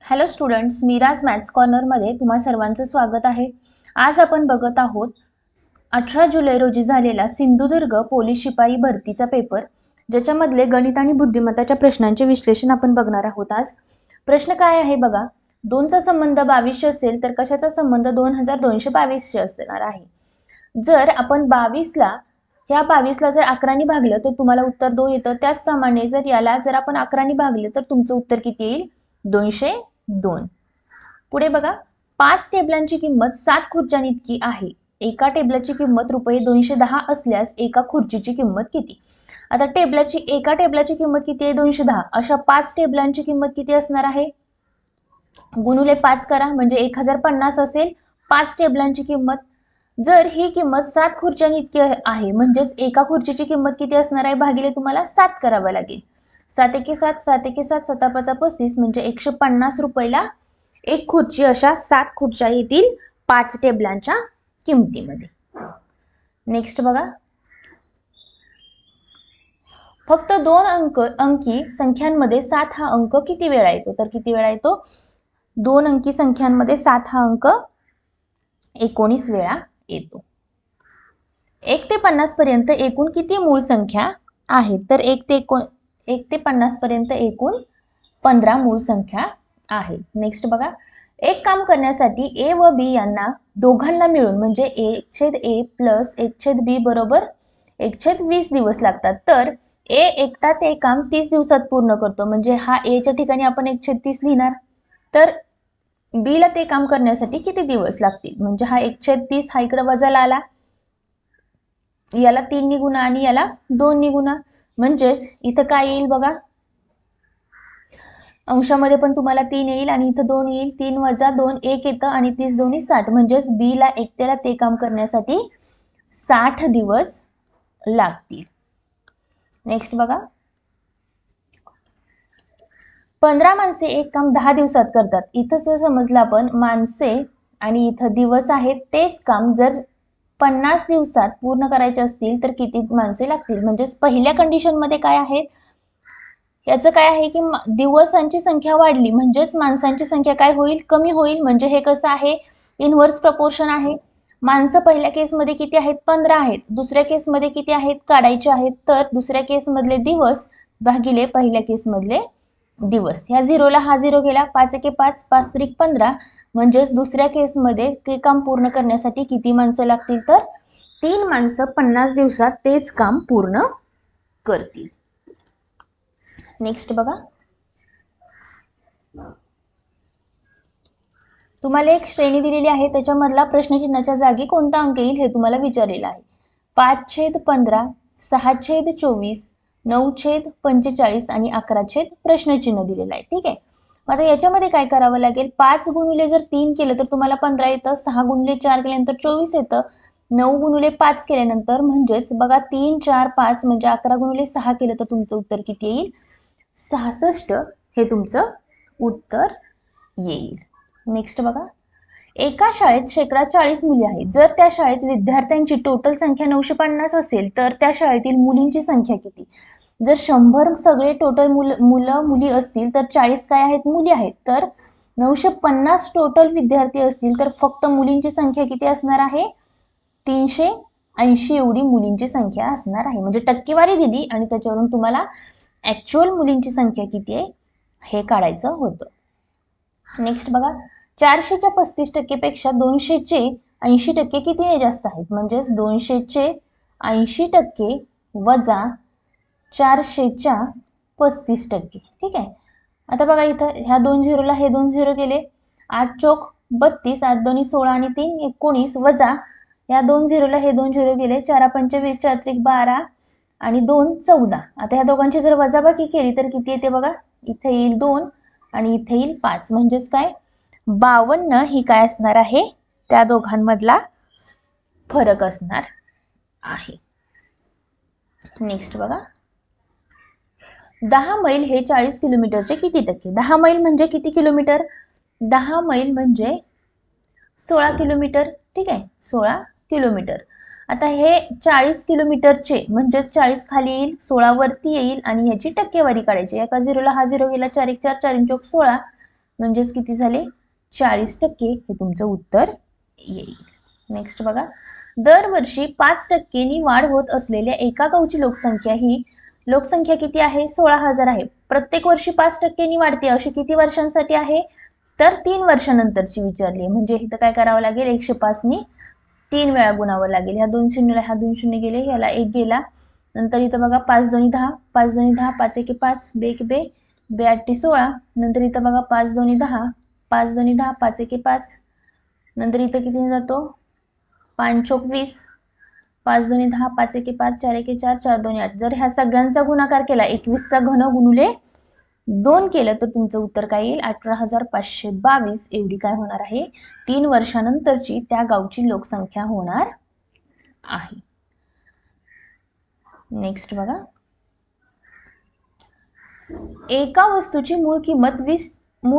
Hello students, मीराज maths कॉर्नरमध्ये तुम्हा सर्वांचं स्वागत आहे। आज आपण बघत आहोत 18 जुलै रोजी झालेला सिंधुदुर्ग पोलीस शिपाई भरतीचा पेपर, ज्याच्यामधले गणित आणि बुद्धिमत्ताच्या प्रश्नांचे विश्लेषण आपण बघणार आहोत। आज प्रश्न काय आहे बघा, 2चा संबंध 22 असेल तर कशाचा संबंध 2222 असणार आहे। जर आपण 22ला ह्या 22ला जर 11 ने भागलं तर तुम्हाला उत्तर 2 येतं। त्याचप्रमाणे जर याला जर आपण 11 ने भागले तर तुमचं उत्तर किती येईल? 202। पुढे बघा, 5 टेबलांची किंमत 7 खुर्च्यांइतकी आहे। एका टेबलाची किंमत रुपये 210 असल्यास एका खुर्चीची किंमत किती? आता एका टेबलाची किंमत किती आहे? 210। अशा 5 टेबलांची किंमत किती असणार आहे? गुणुले 5 करा म्हणजे 1050 असेल 5 टेबलांची किंमत। जर ही किंमत 7 खुर्च्यांइतकी आहे म्हणजेच एका खुर्चीची किंमत किती असणार आहे? भागिले तुम्हाला 7 करावा लागेल। 7 एके 7, 7 एके 7, 7 5 35 म्हणजे 150 रुपयाला एक खुर्ची अशा 7 खुर्च्या येतील 5 टेबलांच्या किमतीमध्ये। नेक्स्ट बघा, फक्त 2 अंकी संख्यांमध्ये 7 हा अंक किती वेळा येतो? तर किती वेळा येतो? 2 अंकी संख्यांमध्ये 7 हा अंक 19 वेळा येतो। 1 ते 50 पर्यंत एकूण किती मूळ संख्या आहेत? तर 1 ते 50 पर्यंत एकूण 15 मूळ संख्या आहेत। नेक्स्ट बघा, एक काम करण्यासाठी ए व बी यांना दोघांना मिळून म्हणजे a/a प्लस 1/b बरोबर 1/20 दिवस लागतात। तर ए एकटा ते काम 30 दिवसात पूर्ण करतो म्हणजे हा ए च्या ठिकाणी आपण 1/30 लिहिणार। तर बी ला ते काम करण्यासाठी किती दिवस लागतील? म्हणजे हा 1/30 हा इकडे वजाला आला, याला 3 ने गुणा आणि याला 2 ने गुणा, म्हणजेच इथं काय येईल बघा, अंशामध्ये पण तुम्हाला 3 येईल आणि इथं 2 येईल। 3 वजा 2 1 येतं आणि 30 दोन्ही 60 म्हणजेच बी ला एकट्याला ते काम करण्यासाठी 60 दिवस लागतील। नेक्स्ट बघा, 15 माणसे एक काम 10 दिवसात करतात। इथं जर समजलं आपण माणसे आणि इथं दिवस आहेत, तेच काम जर 50 दिवसात पूर्ण करायचे असतील तर किती माणसे लागतील? म्हणजेच पहिल्या कंडिशन मध्ये काय आहे, याचं काय आहे की दिवसांची संख्या वाढली म्हणजेच माणसांची संख्या काय होईल? कमी होईल। म्हणजे हे कसं आहे? इनव्हर्स प्रपोर्शन आहे। माणसं पहिल्या केसमध्ये किती आहेत? 15 आहेत। दुसऱ्या केसमध्ये किती आहेत? काढायचे आहेत। तर दुसऱ्या केसमधले दिवस भागिले पहिल्या केसमधले दिवस, ह्या झिरोला हा झिरो गेला, 5 एके 5, 5 त्रिक 15 म्हणजेच दुसऱ्या केसमध्ये ते काम पूर्ण करण्यासाठी किती माणसं लागतील? तर 3 माणसं 50 दिवसात तेच काम पूर्ण करतील। नेक्स्ट बघा, तुम्हाला एक श्रेणी दिलेली आहे, त्याच्यामधला प्रश्नचिन्हाच्या जागी कोणता अंक येईल हे तुम्हाला विचारलेलं आहे। 5/15, 6/24, 9/45 आणि 11 प्रश्नचिन्ह दिलेलं आहे। ठीक आहे, आता याच्यामध्ये काय करावं लागेल? 5 गुणिले जर 3 केलं तर तुम्हाला 15 येतं, 6 गुणिले 4 केल्यानंतर 24 येतं, 9 गुणिले 5 केल्यानंतर म्हणजेच बघा 3 4 5 म्हणजे 11 गुणिले 6 केलं तर तुमचं उत्तर किती येईल? 66 हे तुमचं उत्तर येईल। नेक्स्ट बघा, एका शाळेत शेकडा 40 मुली आहेत। जर त्या शाळेत विद्यार्थ्यांची टोटल संख्या 950 असेल तर त्या शाळेतील मुलींची संख्या किती? जर 100 सगळे टोटल मुलं मुली असतील तर 40 काय आहेत? मुली आहेत। तर 950 टोटल विद्यार्थी असतील तर फक्त मुलींची संख्या किती असणार आहे? 380 एवढी मुलींची संख्या असणार आहे। म्हणजे टक्केवारी दिली आणि त्याच्यावरून तुम्हाला ऍक्च्युअल मुलींची संख्या किती आहे हे काढायचं होतं। नेक्स्ट बघा, 400च्या 35% पेक्षा 200चे 80% कितीने जास्त आहेत? म्हणजेच 200चे 80% वजा 400च्या 35%। ठीक आहे, आता बघा इथं ह्या 2 झिरोला हे 2 झिरो गेले, 8 चोक 32, 8 दोन्ही 16 आणि 3 19 वजा या 2 झिरोला हे 2 झिरो गेले, 4 पंचे 20, 4 त्रिक 12 आणि 2 14। आता ह्या दोघांची जर वजाबाकी केली तर किती येते बघा, इथे येईल 2 आणि इथे येईल 5 म्हणजेच काय? 52 ही काय असणार आहे? त्या दोघांमधला फरक असणार आहे। नेक्स्ट बघा, 10 मैल हे 40 किलोमीटरचे किती टक्के? 10 मैल म्हणजे किती किलोमीटर? 10 मैल म्हणजे 16 किलोमीटर। ठीक आहे, 16 किलोमीटर। आता हे 40 किलोमीटरचे म्हणजे 40 खाली येईल, 16 वरती येईल आणि ह्याची टक्केवारी काढायची। एका झिरोला हा झिरो गेला, 4 1 4, 4 चौक 16 म्हणजेच किती झाले 40% हे तुमचं उत्तर येईल. नेक्स्ट बघा, दरवर्षी 5% वाढ होत असलेल्या एका गावची लोकसंख्या ही लोकसंख्या किती आहे 16,000 आहे. प्रत्येक वर्षी 5% वाढते अशी किती वर्षांसाठी आहे तर 3 वर्षानंतरची विचारली. म्हणजे इथं काय करावं लागेल 105 नी 3 वेळा गुणावं लागेल. ह्या 2 शून्यला ह्या 2 शून्य गेले, ह्याला 1 गेला. नंतर इथं बघा 5 दोन्ही 10, 5 दोन्ही 10, 5 एके 5, बे एक बे, बे 8 16. नंतर इथं बघा 5 दोन्ही 10, 5 दोन्ही 10, 5 एके 5. नंतर इथं किती जातो 5 चोक 20, 5 दोन्ही 10, 5 एके 5, 4 एके 4, 4 दोन्ही 8. जर ह्या सगळ्यांचा गुणाकार केला 21चा घन गुणुले 2 केलं तर तुमचं उत्तर काय येईल 18,522 एवढी काय होणार आहे 3 वर्षानंतरची त्या गावची लोकसंख्या होणार आहे. नेक्स्ट बघा, एका वस्तूची मूळ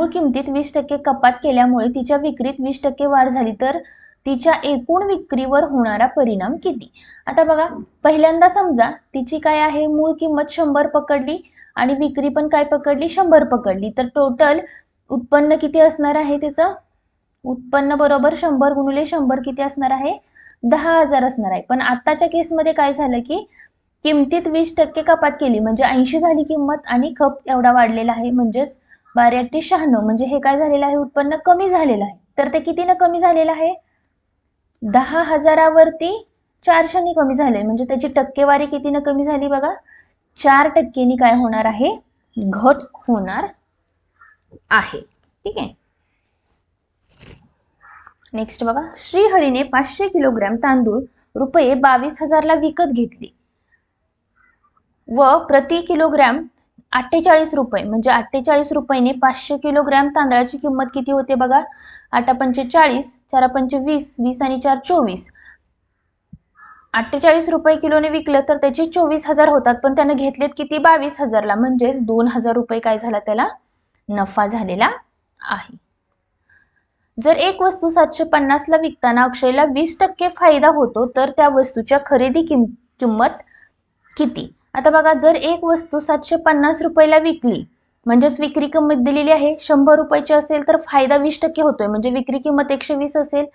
किमतीत 20% कपात केल्यामुळे तिच्या विक्रीत 20% वाढ झाली तर तिच्या एकूण विक्रीवर होणारा परिणाम किती. आता बघा पहिल्यांदा समजा तिची काय आहे मूळ किंमत 100 पकडली आणि विक्री पण काय पकडली 100 पकडली तर टोटल उत्पन्न किती असणार आहे त्याचं उत्पन्न बरोबर 100 गुणिले 100 किती असणार आहे 10,000 असणार आहे. पण आताच्या केसमध्ये काय झालं की किमतीत 20% कपात केली म्हणजे 80 झाली किंमत आणि खप एवढा वाढलेला आहे म्हणजेच 1296 म्हणजे हे काय झालेलं आहे उत्पन्न कमी झालेलं आहे. तर ते कितीनं कमी झालेलं आहे 10,000वरती 400 कमी झाले म्हणजे त्याची टक्केवारी कितीनं कमी झाली बघा 4%नी काय होणार आहे घट होणार आहे. ठीक आहे. नेक्स्ट बघा, श्रीहरीने 500 किलोग्रॅम तांदूळ रुपये 22,000ला विकत घेतले व प्रति किलोग्रॅम 48 रुपये म्हणजे 48 रुपयाने 500 किलोग्रॅम तांदळाची किंमत किती होते बघा 8 पंचे 40, 4 पंचे 20, 20 आणि 4 24. 48 रुपये किलोने विकलं तर त्याचे 24,000 होतात पण त्याने घेतलेत किती 22,000ला म्हणजेच 2,000 रुपये काय झाला त्याला नफा झालेला आहे. जर एक वस्तू 750ला विकताना अक्षयला 20% फायदा होतो तर त्या वस्तूच्या खरेदी किंमत किती. आता बघा जर एक वस्तू 750 रुपयाला विकली म्हणजेच विक्री किंमत दिलेली आहे 100 रुपयाची असेल तर फायदा 20% होतोय म्हणजे विक्री किंमत 120 असेल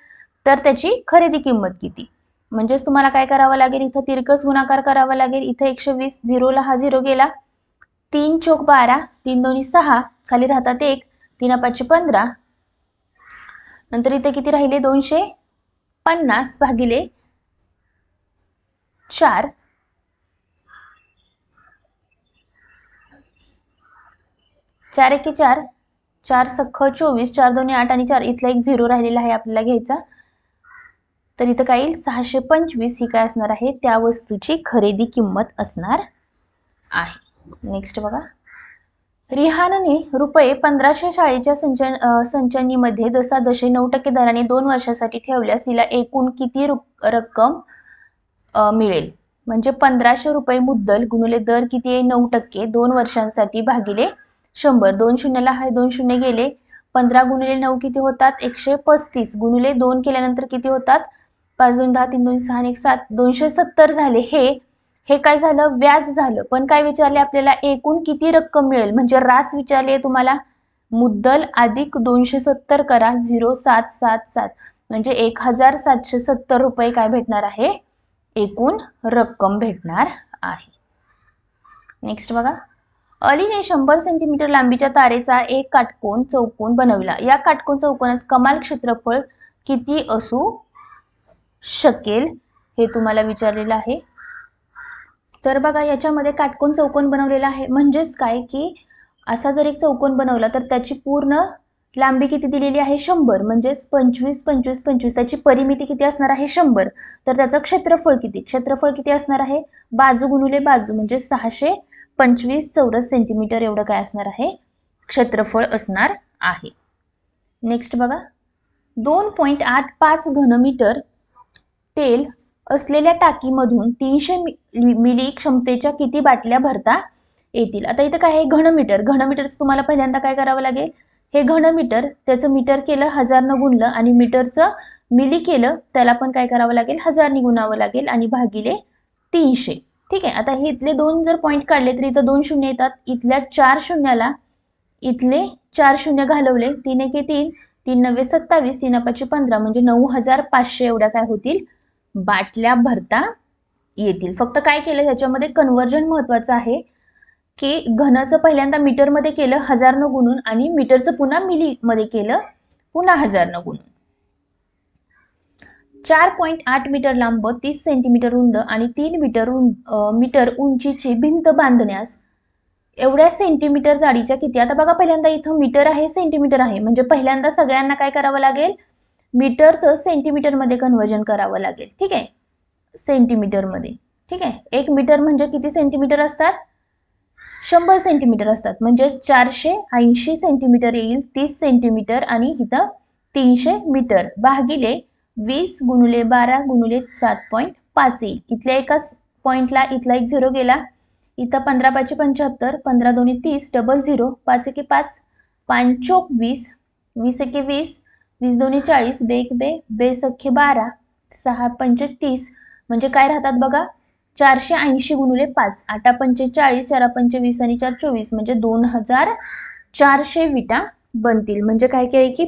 तर त्याची खरेदी किंमत किती. म्हणजेच तुम्हाला काय करावं लागेल इथं तिरकस गुणाकार करावा लागेल. इथं 120 0ला हा 0 गेला 3 चोक 12, 3 दोन्ही 6 खाली राहतात 1, 3 5 15. नंतर इथे किती राहिले 250 भागिले 4 4 एके 4, 4 सख्ख 24, 4 दोन्ही 8 आणि 4 इथला एक 0 राहिलेला आहे आपल्याला घ्यायचा तर इथं काय येईल 625 ही काय असणार आहे त्या वस्तूची खरेदी किंमत असणार आहे. नेक्स्ट बघा, रिहानने रुपये 1500 शाळेच्या संचयनीमध्ये दशादशे 9% दराने 2 वर्षासाठी ठेवल्यास तिला एकूण किती रक्कम मिळेल. म्हणजे 1500 रुपये मुद्दल गुणिले दर किती आहे 9% 2 वर्षांसाठी भागिले 100. 2 शून्यला हा 2 शून्य गेले 15 गुणिले 9 किती होतात 135 गुणिले 2 केल्यानंतर किती होतात 5 2 10 3 2 6 आणि 1 7 270 झाले. हे काय झालं व्याज झालं. पण काय विचारले आपल्याला एकूण किती रक्कम मिळेल म्हणजे रास विचारले तुम्हाला मुद्दल अधिक 270 करा 0777 म्हणजे 1770 रुपये काय भेटणार आहे एकूण रक्कम भेटणार आहे. नेक्स्ट बघा, अलीने 100 सेंटीमीटर लांबीच्या तारेचा एक काटकोन चौकोन बनवला. या काटकोन चौकोनात कमाल क्षेत्रफळ किती असू शकेल हे तुम्हाला विचारलेलं आहे. तर बघा याच्यामध्ये काटकोन चौकोन बनवलेला आहे म्हणजेच काय की असा जर एक चौकोन बनवला तर त्याची पूर्ण लांबी किती दिलेली आहे 100 म्हणजेच 25 25 25 त्याची परिमिती किती असणार आहे 100 तर त्याचं क्षेत्रफळ किती असणार आहे बाजू गुणिले बाजू म्हणजे 625 चौरस सेंटीमीटर एवढं काय असणार आहे क्षेत्रफळ असणार आहे. नेक्स्ट बघा, 2.85 घनमीटर तेल असलेल्या टाकीमधून 300 मिली क्षमतेच्या किती बाटल्या भरता येतील. आता इथं काय आहे घनमीटरचं तुम्हाला पहिल्यांदा काय करावं लागेल हे घनमीटर त्याचं मीटर केलं 1000 न गुणलं आणि मीटरचं मिली केलं त्याला पण काय करावं लागेल 1000 ने गुणावं लागेल आणि भागिले 300. ठीक आहे. आता हे इथले 2 जर पॉईंट काढले तर इथं 2 शून्य येतात इथल्या 4 शून्याला इथले 4 शून्य घालवले, 3 एके 3, 3 नव्वे 27, 3 पाचशे 15 म्हणजे 9500 एवढ्या काय होतील बाटल्या भरता येतील. फक्त काय केलं ह्याच्यामध्ये कन्वर्जन महत्वाचं आहे की घनचं पहिल्यांदा मीटरमध्ये केलं 1000 न गुणून आणि मीटरचं पुन्हा मिलीमध्ये केलं पुन्हा 1000 न गुणून. 4.8 मीटर लांब, 30 सेंटीमीटर रुंद आणि 3 मीटर उंचीची भिंत बांधण्यास एवढ्या सेंटीमीटर जाडीच्या किती. आता बघा पहिल्यांदा इथं मीटर आहे सेंटीमीटर आहे म्हणजे पहिल्यांदा सगळ्यांना काय करावं लागेल मीटरचं सेंटीमीटरमध्ये कन्वर्जन करावं लागेल. ठीक आहे, सेंटीमीटरमध्ये. ठीक आहे, 1 मीटर म्हणजे किती सेंटीमीटर असतात 100 सेंटीमीटर असतात म्हणजे 480 सेंटीमीटर येईल. 30 सेंटीमीटर आणि इथं 300 मीटर भागिले 20 गुणुले 12 गुणुले 7.5 येईल. इथल्या एकाच पॉइंटला इथला एक 0 गेला. इथं 15 पाचशे 75, 15 दोन्ही 30, डबल 0, 5 एके 5, 5 चोक 20, 20 एके 20, 20 दोन्ही 40, बे एक बे, बे सख्खे 12, 6 पंचे 30 म्हणजे काय राहतात बघा 480 गुणुले 5, 8 पंचे 40, 4 पंचे 20 आणि 4 24 म्हणजे 2400 विटा बनतील. म्हणजे काय केलं की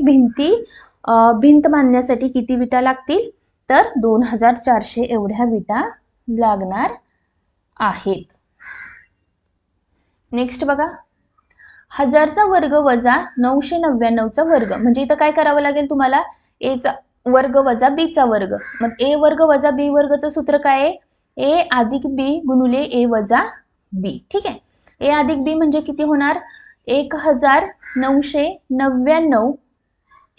भिंत बांधण्यासाठी किती विटा लागतील तर 2400 एवढ्या विटा लागणार आहेत. नेक्स्ट बघा 1000चा वर्ग वजा 999चा वर्ग म्हणजे इथं काय करावं लागेल तुम्हाला a चा वर्ग वजा b चा वर्ग. मग a वर्ग वजा b वर्गचं सूत्र काय आहे a अधिक b गुणुले a वजा b. ठीक आहे, a अधिक b म्हणजे किती होणार 1999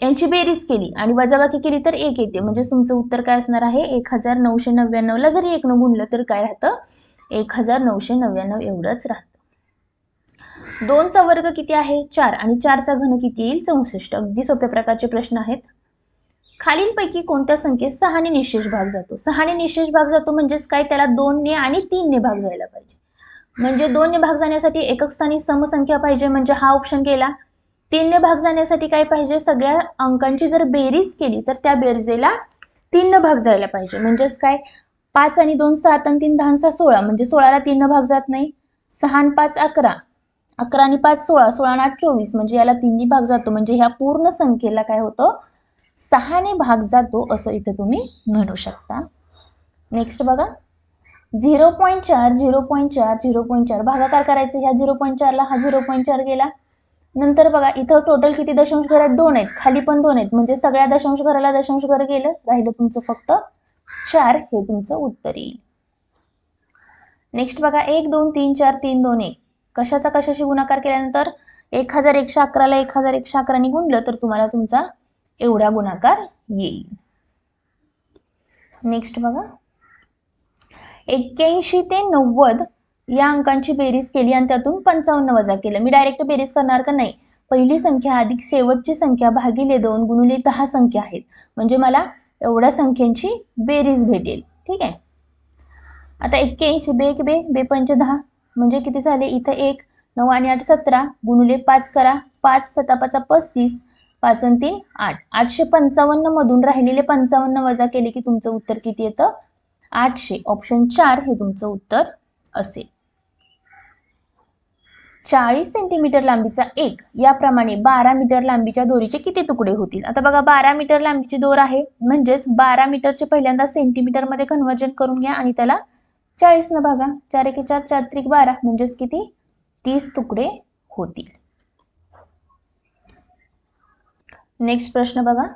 यांची बेरीज केली आणि वजाबाकी केली तर 1 येते म्हणजे तुमचं उत्तर काय असणार आहे 1999 ला जरी 1 न गुणलं तर काय राहतं 1999 एवढंच राहतं. 2 चा वर्ग किती आहे 4 आणि 4 चा घन किती येईल 64. अगदी सोप्या प्रकारचे प्रश्न आहेत. खालीलपैकी कोणत्या संख्येत 6 ने निशेष भाग जातो. 6 ने निशेष भाग जातो म्हणजेच काय त्याला 2 ने आणि 3 ने भाग जायला पाहिजे. म्हणजे 2 ने भाग जाण्यासाठी एकक स्थानी समसंख्या पाहिजे म्हणजे हा ऑप्शन गेला. 3 ने भाग जाण्यासाठी काय पाहिजे सगळ्या अंकांची जर बेरीज केली तर त्या बेरजेला 3 ने भाग जायला पाहिजे. म्हणजेच काय 5 आणि 2 7 आणि 3 10 16 म्हणजे 16 ला 3 ने भाग जात नाही. 6 आणि 5 11, 11 आणि 5 16, 16 आणि 8 24 म्हणजे याला 3 ने भाग जातो. म्हणजे ह्या पूर्ण संख्येला काय होतं 6 ने भाग जातो असं इथे तुम्ही म्हणू शकता. नेक्स्ट बघा 0.4 0.4 0.4 भागाकार करायचं. ह्या 0.4 ला हा 0.4 गेला. नंतर बघा इथं टोटल किती दशांश घरात 2 आहेत खाली पण 2 आहेत म्हणजे सगळ्या दशांश घराला दशांश घर गेलं राहिलं तुमचं फक्त 4 हे तुमचं उत्तर येईल. नेक्स्ट बघा 1 2 3 4 3 2 1 कशाचा कशाशी गुणाकार केल्यानंतर 1111 ला 1111 ने गुणलं तर तुम्हाला तुमचा एवढा गुणाकार येईल. नेक्स्ट बघा 81 ते 90 या अंकांची बेरीज केली आणि त्यातून 55 वजा केलं. मी डायरेक्ट बेरीज करणार का नाही पहिली संख्या अधिक शेवटची संख्या भागिले 2 गुणिले 10 संख्या आहेत म्हणजे मला एवढ्या संख्यांची बेरीज भेटेल. ठीक आहे, आता 81 बे एक बे बे पंच 10 म्हणजे किती झाले इथं 1 9 आणि 8 17 गुणिले 5 करा 5 7 5 35 5 आणि 3 8 855 मधून राहिलेले 55 वजा केले की तुमचं उत्तर किती येतं 800. ऑप्शन 4 हे तुमचं उत्तर असेल. 40 सेंटीमीटर लांबीचा एक याप्रमाणे 12 मीटर लांबीच्या दोरीचे किती तुकडे होतील. आता बघा 12 मीटर लांबीची दोर आहे म्हणजेच 12 मीटरचे पहिल्यांदा सेंटीमीटर मध्ये कन्वर्जन करून घ्या आणि त्याला 40 न भागा 4 एके 4 4 त्रिक 12 म्हणजेच किती 30 तुकडे होतील. नेक्स्ट प्रश्न बघा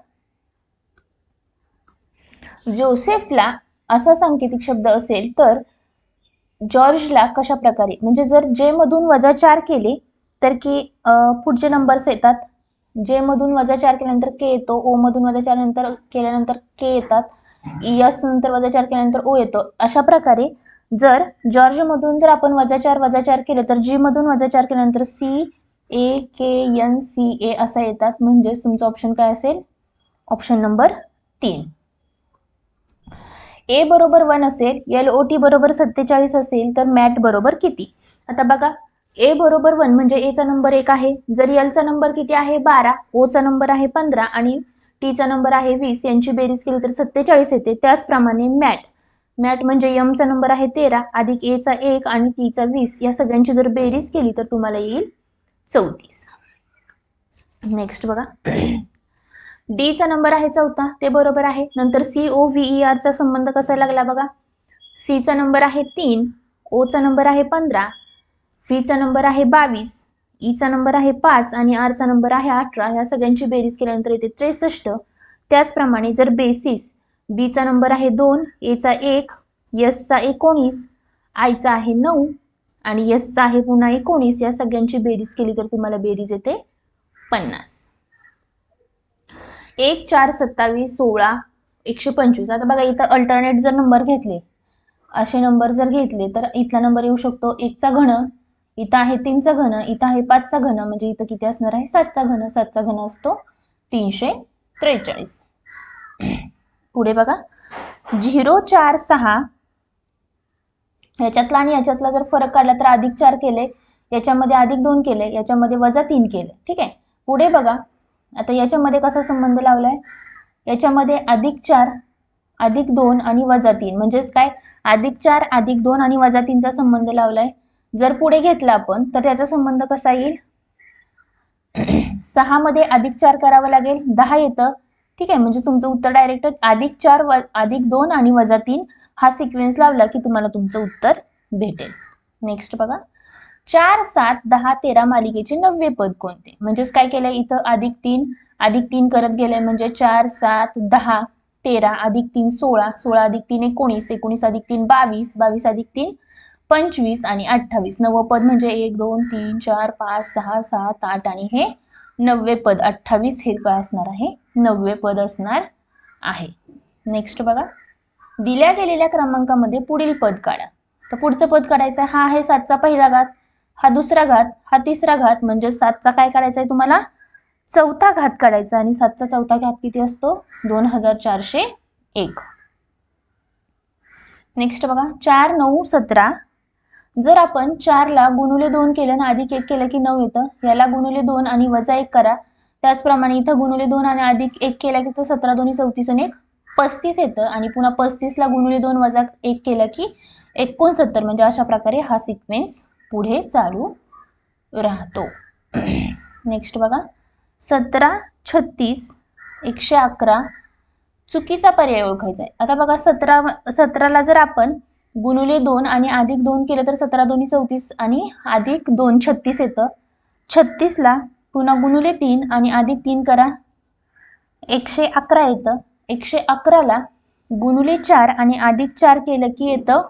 जोसेफला असा सांकेतिक शब्द असेल तर जॉर्जला कशा प्रकारे म्हणजे जर जे मधून वजा 4 केले तर की पुढचे नंबर्स येतात. जे मधून वजा 4 केल्यानंतर के येतो. ओ मधून वजा 4 नंतर केल्यानंतर के येतात. यस नंतर वजा 4 केल्यानंतर ओ येतो. अशा प्रकारे जर जॉर्ज मधून जर आपण वजा 4 केले तर जी मधून वजा 4 केल्यानंतर सी ए के एन सी ए असा येतात. म्हणजेच तुमचा ऑप्शन काय असेल ऑप्शन नंबर 3. ए बरोबर 1 असेल LOT बरोबर 47 असेल तर मॅट बरोबर किती. आता बघा ए बरोबर 1 म्हणजे ए चा नंबर 1 आहे. जर एल चा नंबर किती आहे 12, ओ चा नंबर आहे 15 आणि टी चा नंबर आहे 20 यांची बेरीज केली तर 47 येते. त्याचप्रमाणे मॅट म्हणजे एम चा नंबर आहे 13 अधिक ए चा 1 आणि टी चा 20 या सगळ्यांची जर बेरीज केली तर तुम्हाला येईल 34. नेक्स्ट बघा, डी चा नंबर आहे 4, ते बरोबर आहे. नंतर COVER चा संबंध कसा लागला बघा, सी चा नंबर आहे 3, ओ चा नंबर आहे 15, व्ही चा नंबर आहे 22, ई चा नंबर आहे 5 आणि आर चा नंबर आहे 18. या सगळ्यांची बेरीज केल्यानंतर येते 63. त्याचप्रमाणे जर बेसिस बी चा नंबर आहे 2, ए चा 1, एस चा 19, आय चा आहे 9 आणि एस चा आहे पुन्हा 19, या सगळ्यांची बेरीज केली तर तुम्हाला बेरीज येते 50. 1, 4, 27, 16, 125. आता बघा इथं अल्टरनेट जर नंबर घेतले, असे नंबर जर घेतले तर इथला नंबर येऊ शकतो 1 चा घन, इथं आहे 3 चा घन, इथं आहे 5 चा घन, म्हणजे इथं किती असणार आहे 7 चा घन. 7 चा घन असतो 343. पुढे बघा 0, 4, 6 याच्यातला आणि याच्यातला जर फरक काढला तर +4 केले, याच्यामध्ये +2 केले, याच्यामध्ये -3 केले. ठीक आहे. पुढे बघा आता याच्यामध्ये कसा संबंध लावलाय, याच्यामध्ये +4 +2 आणि -3 म्हणजेच काय, +4 +2 आणि -3 चा संबंध लावलाय. जर पुढे घेतला आपण तर त्याचा संबंध कसा येईल, 6 मध्ये +4 करावं लागेल, 10 येतं. ठीक आहे, म्हणजे तुमचं उत्तर डायरेक्ट +4 +2 आणि -3 हा सिक्वेन्स लावला की तुम्हाला तुमचं उत्तर भेटेल. नेक्स्ट बघा 4, 7, 10, 13 मालिकेचे 90 पद कोणते. म्हणजेच काय केलंय इथं +3 करत गेलंय, म्हणजे 4, 7, 10, 13 +3 16, 16 +3 19, 19 +3 22, 22 +3 25 आणि 28. 90 पद म्हणजे 1, 2, 3, 4, 5, 6, 7, 8 आणि हे 90 पद 28 हे काय असणार आहे 90 पद असणार आहे. नेक्स्ट बघा दिल्या गेलेल्या क्रमांकामध्ये पुढील पद काढा. तर पुढचं पद काढायचं हा आहे 7 चा पहिला घात, हा दुसरा घात, हा तिसरा घात, म्हणजे 7 चा काय काढायचा आहे तुम्हाला 4था घात काढायचा आणि 7 चा 4था घात किती असतो 2401. नेक्स्ट बघा 4, 9, 17. जर आपण 4 ला गुणुले 2 केलं आणि +1 केलं की 9 येतं, याला गुणुले 2 आणि -1 करा. त्याचप्रमाणे इथं गुणुले 2 आणि +1 केलं की 17 2 34 आणि 35 येतं आणि पुन्हा 35 ला गुणुले 2 -1 केलं की 69. म्हणजे अशा प्रकारे हा सिक्वेन्स पुढे चालू राहतो. नेक्स्ट बघा 17, 36, 111. चुकीचा पर्याय ओळखायचा आहे. आता बघा 17 ला जर आपण गुणुले 2 आणि +2 केलं तर 17 2 34 आणि +2 36 येतं. 36 ला पुन्हा गुणुले 3 आणि +3 करा 111 येतं. 111 ला गुणुले 4 आणि +4 केलं की येतं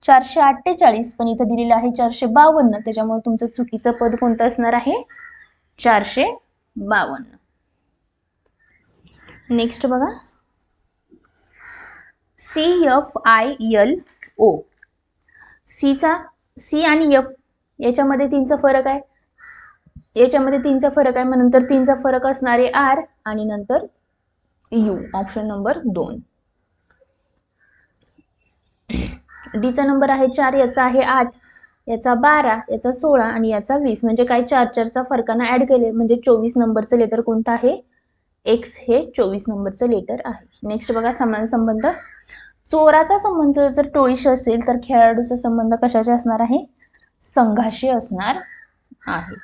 448, पण इथं दिलेलं आहे 452. त्याच्यामुळे तुमचं चुकीचं पद कोणतं असणार आहे 452. नेक्स्ट बघा CFILO. सी आणि एफ याच्यामध्ये 3चा फरक आहे, याच्यामध्ये 3चा फरक आहे, मग नंतर 3चा फरक असणारे आर आणि नंतर यू. Option number 2. डी चा नंबर आहे 4, याचा आहे 8, याचा 12, याचा 16 आणि याचा 20. म्हणजे काय 4 चा फरकांना ऍड केले म्हणजे 24 नंबरचं लेटर कोणतं आहे एक्स हे 24 नंबरचं लेटर आहे. नेक्स्ट बघा समान संबंध. चोराचा संबंध जर टोळीशी असेल तर खेळाडूचा संबंध कशाशी असणार आहे संघाशी असणार आहे.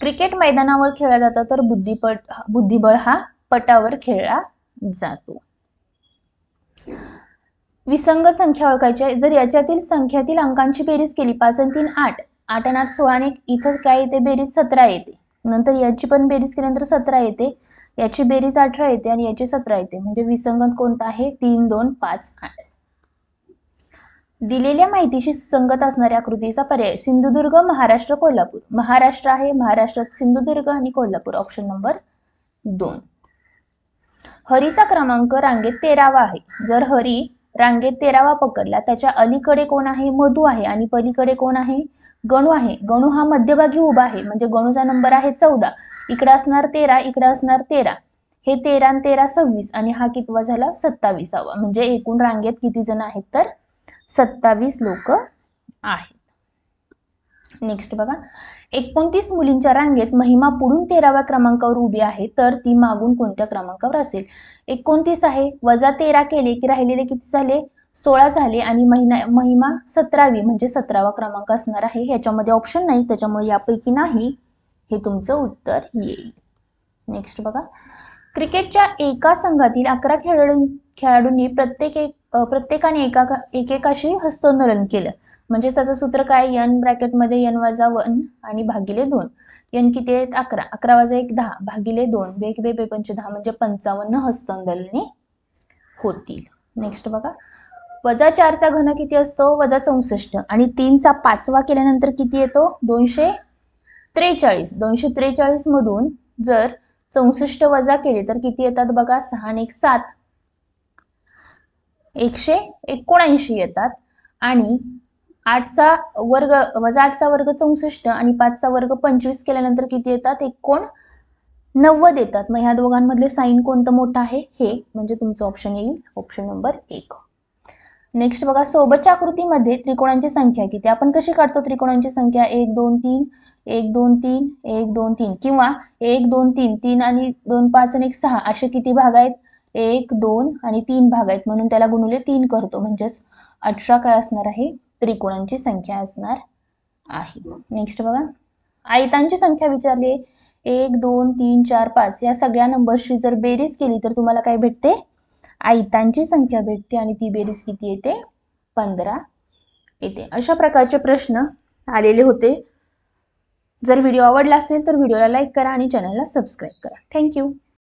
क्रिकेट मैदानावर खेळला जातो तर बुद्धिबळ हा पटावर खेळला जातो. विसंगत संख्या ओळखायची आहे. जर याच्यातील संख्यातील अंकांची बेरीज केली 5 आणि 3 8, 8 आणि 8 16 आणि इथं काय येते बेरीज 17 येते. नंतर याची पण बेरीज केल्यानंतर 17 येते, याची बेरीज 18 येते आणि याची 17 येते. म्हणजे विसंगत कोणता आहे 3 2 5 8. दिलेल्या माहितीशी सुसंगत असणाऱ्या आकृतीचा पर्याय सिंधुदुर्ग, महाराष्ट्र, कोल्हापूर. महाराष्ट्र आहे, महाराष्ट्रात सिंधुदुर्ग आणि कोल्हापूर. Option number 2. हरीचा क्रमांक रांगेत 13वा आहे. जर हरी रांगेत 13वा पकडला, त्याच्या अलीकडे कोण आहे मधु आहे आणि पलीकडे कोण आहे गणू आहे. गणू हा मध्यभागी उभा आहे, म्हणजे गणूचा नंबर आहे 14. इकडे असणार 13, इकडे असणार 13. हे 13 आणि 13 26 आणि हा कितवा झाला 27वा. म्हणजे एकूण रांगेत किती जण आहेत तर 27 लोक आहेत. नेक्स्ट बघा 29 मुलींच्या रांगेत महिमा पुढून 13व्या क्रमांकावर उभी आहे, तर ती मागून कोणत्या क्रमांकावर असेल. 29 आहे, -13 केले की राहिलेले किती झाले 16 झाले आणि महिमा 17वी म्हणजे 17वा क्रमांक असणार आहे. ह्याच्यामध्ये ऑप्शन नाही, त्याच्यामुळे यापैकी नाही हे तुमचं उत्तर येईल. नेक्स्ट बघा, क्रिकेटच्या एका संघातील 11 खेळाडूंनी प्रत्येकाने एकेकाशी हस्तांदोलन केलं. म्हणजे त्याचं सूत्र काय, n ब्रॅकेटमध्ये n वजा 1 आणि भागिले 2. n किती आहेत 11, 11 वजा 1 10 भागिले 2 बेक बे बे 10 म्हणजे 55 हस्तांदोलने होतील. नेक्स्ट बघा, वजा 4चा घन किती असतो, वजा 64 आणि 3चा 5वा केल्यानंतर किती येतो 243. 243 मधून जर 64 वजा केले तर किती येतात बघा, 6 आणि 1 7, 179 येतात. आणि 8चा वर्ग वजा 8चा वर्ग 64 आणि 5चा वर्ग 25 केल्यानंतर किती येतात 89 येतात. मग ह्या दोघांमधले साइन कोणतं मोठं आहे, हे म्हणजे तुमचं ऑप्शन येईल ऑप्शन नंबर 1. नेक्स्ट बघा, सोबतच्या आकृतीमध्ये त्रिकोणांची संख्या किती, आपण कशी काढतो त्रिकोणांची संख्या, 1 2 3 1 2 3 1 2 3 किंवा 1 2 3 3 आणि 2 5 आणि 1 6 असे किती भाग आहेत, 1 2 आणि 3 भाग आहेत म्हणून त्याला गुणिले 3 करतो. म्हणजेच 18 काय असणार आहे, त्रिकोणांची संख्या असणार आहे. नेक्स्ट बघा, आयतांची संख्या विचारली आहे. 1 2 3 4 5 या सगळ्या नंबर्सची जर बेरीज केली तर तुम्हाला काय भेटते, आयतांची संख्या भेटते आणि ती बेरीज किती येते, 15 येते. अशा प्रकारचे प्रश्न आलेले होते. जर व्हिडिओ आवडला असेल तर व्हिडिओला लाईक करा आणि चॅनलला सबस्क्राईब करा. थँक्यू.